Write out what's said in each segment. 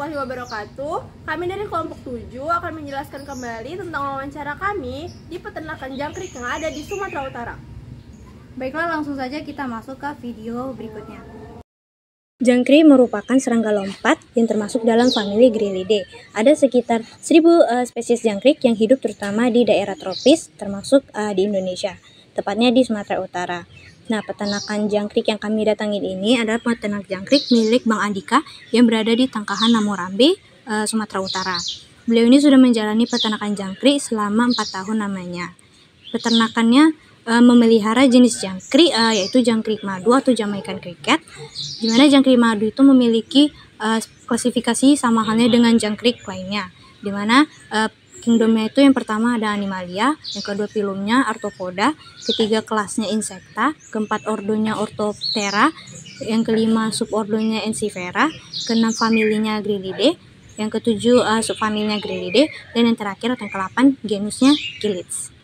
warahmatullahi wabarakatuh. Kami dari kelompok 7 akan menjelaskan kembali tentang wawancara kami di peternakan jangkrik yang ada di Sumatera Utara. Baiklah, langsung saja kita masuk ke video berikutnya. Jangkrik merupakan serangga lompat yang termasuk dalam famili Grylidae. Ada sekitar 1000 spesies jangkrik yang hidup terutama di daerah tropis, termasuk di Indonesia, tepatnya di Sumatera Utara. Nah, peternakan jangkrik yang kami datangin ini adalah peternak jangkrik milik Bang Andika yang berada di Tangkahan Namorambe, Sumatera Utara. Beliau ini sudah menjalani peternakan jangkrik selama 4 tahun lamanya. Peternakannya memelihara jenis jangkrik yaitu jangkrik madu atau Jamaican cricket, di mana jangkrik madu itu memiliki klasifikasi sama halnya dengan jangkrik lainnya, di mana kingdomnya itu yang pertama ada Animalia, yang kedua filumnya Arthropoda, ketiga kelasnya Insecta, keempat ordonya Orthoptera, yang kelima subordonya Ensifera, keenam familinya Grylidae, yang ketujuh subfamilinya Grylidae, dan yang terakhir atau yang ke-8 genusnya Gilids.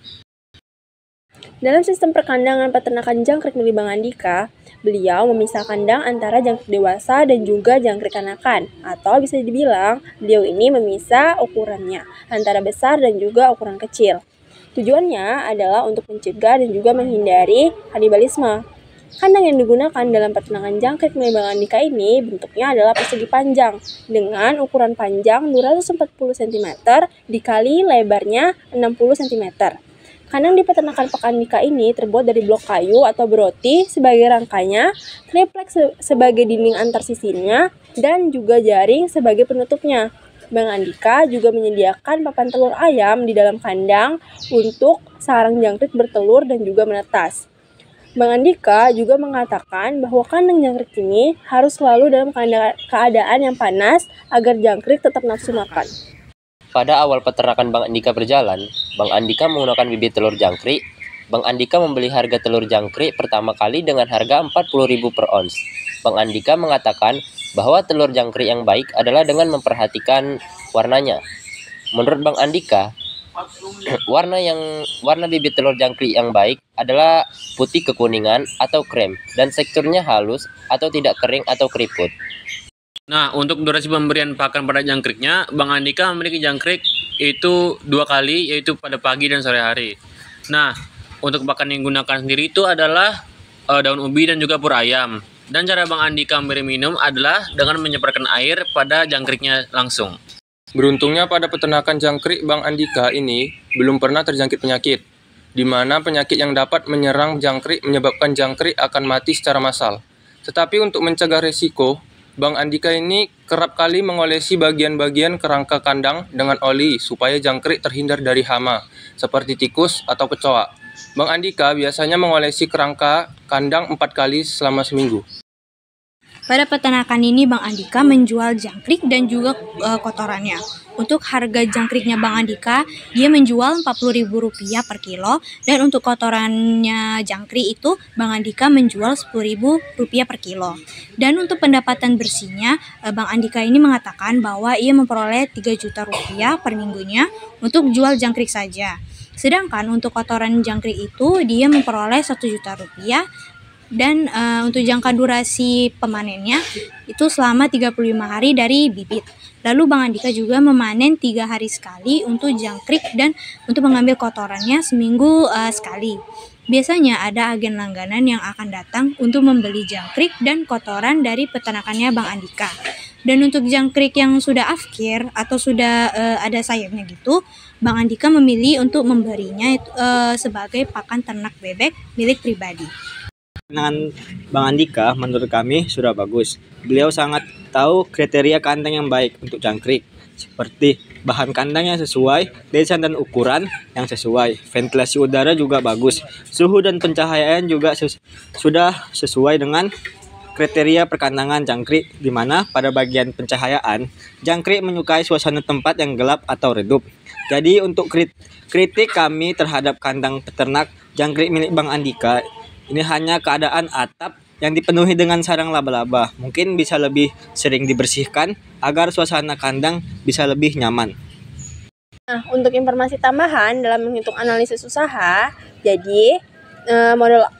Dalam sistem perkandangan peternakan jangkrik milik Bang Andika, beliau memisah kandang antara jangkrik dewasa dan juga jangkrik anakan, atau bisa dibilang beliau ini memisah ukurannya antara besar dan juga ukuran kecil. Tujuannya adalah untuk mencegah dan juga menghindari kanibalisme. Kandang yang digunakan dalam peternakan jangkrik milik Bang Andika ini bentuknya adalah persegi panjang dengan ukuran panjang 240 cm dikali lebarnya 60 cm. Kandang di peternakan Pak Andika ini terbuat dari blok kayu atau beroti sebagai rangkanya, triplek sebagai dinding antar sisinya, dan juga jaring sebagai penutupnya. Bang Andika juga menyediakan papan telur ayam di dalam kandang untuk sarang jangkrik bertelur dan juga menetas. Bang Andika juga mengatakan bahwa kandang jangkrik ini harus selalu dalam keadaan yang panas agar jangkrik tetap nafsu makan. Pada awal peternakan Bang Andika berjalan, Bang Andika menggunakan bibit telur jangkrik. Bang Andika membeli harga telur jangkrik pertama kali dengan harga 40.000 per ons. Bang Andika mengatakan bahwa telur jangkrik yang baik adalah dengan memperhatikan warnanya. Menurut Bang Andika, warna bibit telur jangkrik yang baik adalah putih kekuningan atau krem dan teksturnya halus atau tidak kering atau keriput. Nah, untuk durasi pemberian pakan pada jangkriknya, Bang Andika memiliki jangkrik itu 2 kali, yaitu pada pagi dan sore hari. Nah, untuk pakan yang digunakan sendiri itu adalah daun ubi dan juga pur ayam. Dan cara Bang Andika memberi minum adalah dengan menyemprotkan air pada jangkriknya langsung. Beruntungnya pada peternakan jangkrik Bang Andika ini belum pernah terjangkit penyakit, di mana penyakit yang dapat menyerang jangkrik menyebabkan jangkrik akan mati secara massal. Tetapi untuk mencegah resiko, Bang Andika ini kerap kali mengolesi bagian-bagian kerangka kandang dengan oli supaya jangkrik terhindar dari hama, seperti tikus atau kecoa. Bang Andika biasanya mengolesi kerangka kandang 4 kali selama seminggu. Pada peternakan ini Bang Andika menjual jangkrik dan juga kotorannya. Untuk harga jangkriknya Bang Andika, dia menjual Rp40.000 per kilo, dan untuk kotorannya jangkrik itu Bang Andika menjual Rp10.000 per kilo. Dan untuk pendapatan bersihnya, Bang Andika ini mengatakan bahwa ia memperoleh Rp3 juta per minggunya untuk jual jangkrik saja. Sedangkan untuk kotoran jangkrik itu dia memperoleh Rp1 juta. Dan untuk jangka durasi pemanennya itu selama 35 hari dari bibit. Lalu Bang Andika juga memanen 3 hari sekali untuk jangkrik dan untuk mengambil kotorannya seminggu sekali. Biasanya ada agen langganan yang akan datang untuk membeli jangkrik dan kotoran dari peternakannya Bang Andika. Dan untuk jangkrik yang sudah afkir atau sudah ada sayapnya gitu, Bang Andika memilih untuk memberinya sebagai pakan ternak bebek milik pribadi. Dengan Bang Andika menurut kami sudah bagus. Beliau sangat tahu kriteria kandang yang baik untuk jangkrik, seperti bahan kandang yang sesuai, desain dan ukuran yang sesuai, ventilasi udara juga bagus, suhu dan pencahayaan juga sudah sesuai dengan kriteria perkandangan jangkrik, di mana pada bagian pencahayaan, jangkrik menyukai suasana tempat yang gelap atau redup. Jadi untuk kritik kami terhadap kandang peternak jangkrik milik Bang Andika, ini hanya keadaan atap yang dipenuhi dengan sarang laba-laba. Mungkin bisa lebih sering dibersihkan agar suasana kandang bisa lebih nyaman. Nah, untuk informasi tambahan dalam menghitung analisis usaha, jadi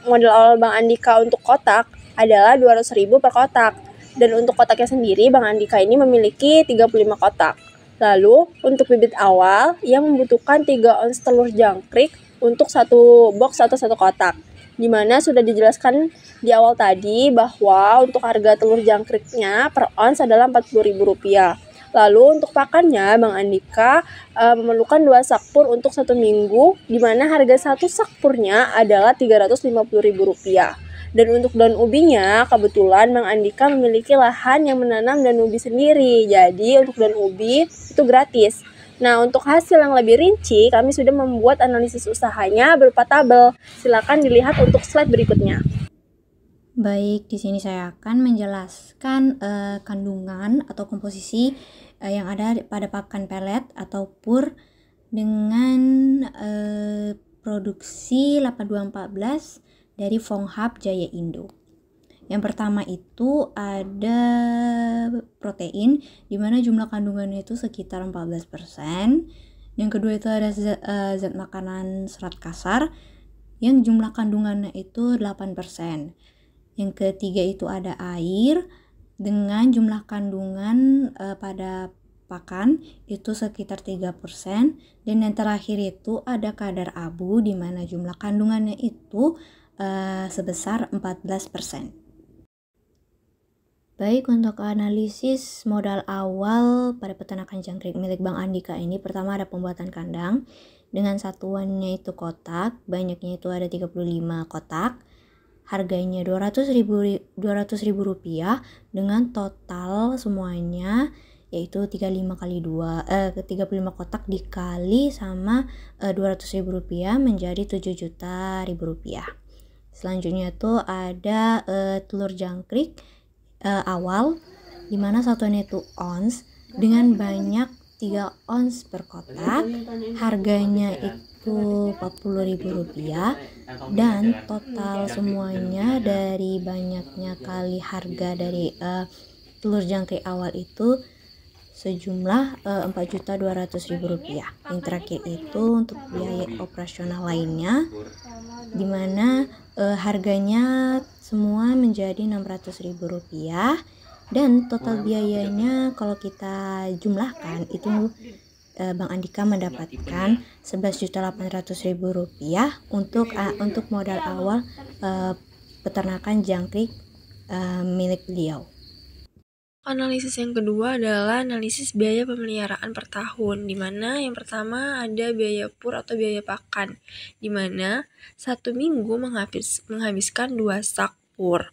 modal awal Bang Andika untuk kotak adalah 200.000 per kotak. Dan untuk kotaknya sendiri, Bang Andika ini memiliki 35 kotak. Lalu, untuk bibit awal, ia membutuhkan 3 ons telur jangkrik untuk satu box atau satu kotak. Di mana sudah dijelaskan di awal tadi bahwa untuk harga telur jangkriknya per ons adalah Rp40.000. Lalu untuk pakannya, Bang Andika memerlukan 2 sak pur untuk 1 minggu, di mana harga 1 sak purnya adalah Rp350.000. Dan untuk daun ubinya, kebetulan Bang Andika memiliki lahan yang menanam daun ubi sendiri. Jadi untuk daun ubi itu gratis. Nah, untuk hasil yang lebih rinci, kami sudah membuat analisis usahanya berupa tabel. Silakan dilihat untuk slide berikutnya. Baik, di sini saya akan menjelaskan kandungan atau komposisi yang ada pada pakan pelet atau pur dengan produksi 8214 dari Fonghab Jaya Indo. Yang pertama itu ada protein, di mana jumlah kandungannya itu sekitar 14%. Yang kedua itu ada zat makanan serat kasar, yang jumlah kandungannya itu 8%. Yang ketiga itu ada air, dengan jumlah kandungan pada pakan itu sekitar 3%. Dan yang terakhir itu ada kadar abu, di mana jumlah kandungannya itu sebesar 14%. Baik, untuk analisis modal awal pada peternakan jangkrik milik Bang Andika ini, pertama ada pembuatan kandang dengan satuannya itu kotak, banyaknya itu ada 35 kotak. Harganya Rp200.000 dengan total semuanya yaitu 35 kotak dikali sama Rp200.000 menjadi Rp7.000.000. Selanjutnya tuh ada telur jangkrik awal, dimana satuannya itu ons dengan banyak 3 ons per kotak. Harganya itu Rp40.000 dan total semuanya dari banyaknya kali harga dari telur jangkrik awal itu sejumlah Rp4.200.000. Yang terakhir itu untuk biaya operasional lainnya, dimana harganya semua menjadi Rp600.000 dan total biayanya kalau kita jumlahkan itu Bang Andika mendapatkan Rp11.800.000 untuk modal awal peternakan jangkrik milik beliau. Analisis yang kedua adalah analisis biaya pemeliharaan per tahun, di mana yang pertama ada biaya pur atau biaya pakan, di mana 1 minggu menghabiskan 2 sak pur.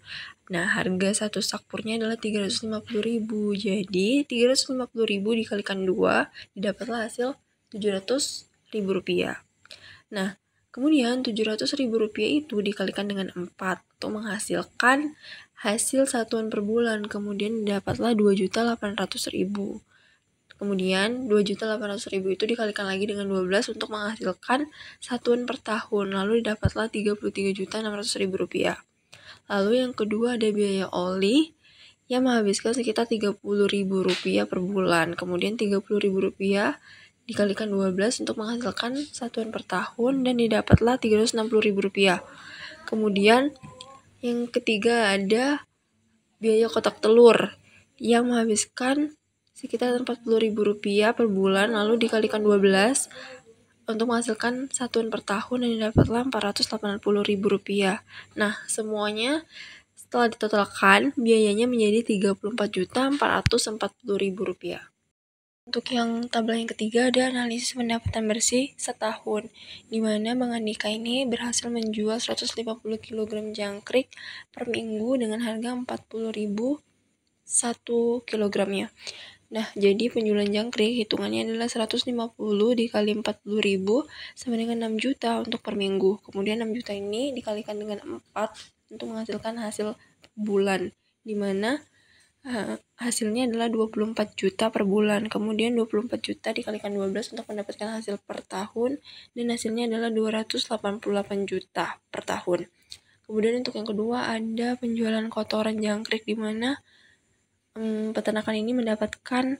Nah, harga 1 sak purnya adalah Rp350.000. Jadi, Rp350.000 dikalikan 2, didapatlah hasil Rp700.000. Nah, kemudian Rp700.000 itu dikalikan dengan 4 untuk menghasilkan hasil satuan per bulan, kemudian didapatlah Rp2.800.000. Kemudian Rp2.800.000 itu dikalikan lagi dengan 12 untuk menghasilkan satuan per tahun, lalu didapatlah Rp33.600.000. Lalu yang kedua ada biaya oli yang menghabiskan sekitar Rp30.000 per bulan, kemudian Rp30.000 dikalikan 12 untuk menghasilkan satuan per tahun dan didapatlah Rp360.000. Kemudian yang ketiga ada biaya kotak telur yang menghabiskan sekitar Rp40.000 per bulan, lalu dikalikan 12 untuk menghasilkan satuan per tahun dan didapatlah Rp480.000. Nah, semuanya setelah ditotalkan biayanya menjadi Rp34.440.000. Untuk yang tabel yang ketiga ada analisis pendapatan bersih setahun, di mana Bang Andika ini berhasil menjual 150 kg jangkrik per minggu dengan harga Rp40.000 1 kilogramnya. Nah, jadi penjualan jangkrik hitungannya adalah 150 dikali 40.000 sama dengan 6 juta untuk per minggu. Kemudian 6 juta ini dikalikan dengan 4 untuk menghasilkan hasil bulan, di mana hasilnya adalah 24 juta per bulan. Kemudian 24 juta dikalikan 12 untuk mendapatkan hasil per tahun, dan hasilnya adalah 288 juta per tahun. Kemudian untuk yang kedua ada penjualan kotoran jangkrik, di mana peternakan ini mendapatkan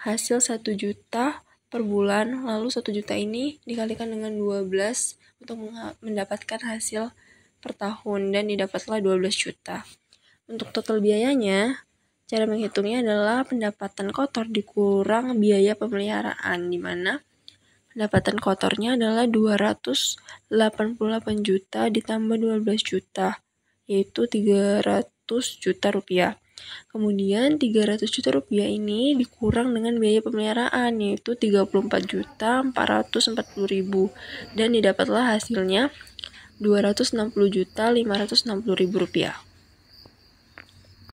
hasil 1 juta per bulan, lalu 1 juta ini dikalikan dengan 12 untuk mendapatkan hasil per tahun dan didapatlah 12 juta. Untuk total biayanya Cara menghitungnya adalah pendapatan kotor dikurang biaya pemeliharaan, di mana pendapatan kotornya adalah 288 juta ditambah 12 juta, yaitu 300 juta rupiah. Kemudian 300 juta rupiah ini dikurang dengan biaya pemeliharaan, yaitu 34.440.000, dan didapatlah hasilnya 260.560.000 rupiah.